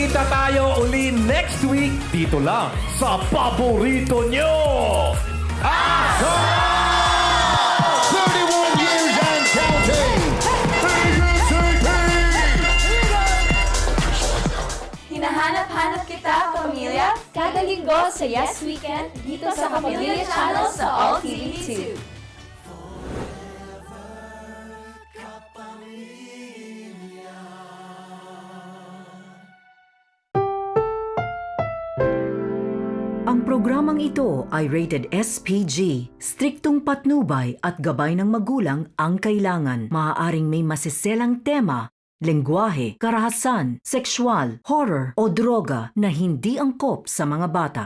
Magkita-kita tayo uli next week dito lang sa paborito nyo! 31 years and counting! Hinahanap-hanap kita, pamilya. Kada linggo sa Yes Weekend dito sa Kapamilya Channel sa All TV 2. Ang programang ito ay rated SPG. Striktong patnubay at gabay ng magulang ang kailangan. Maaaring may masiselang tema, lengguwahe, karahasan, sexual, horror o droga na hindi angkop sa mga bata.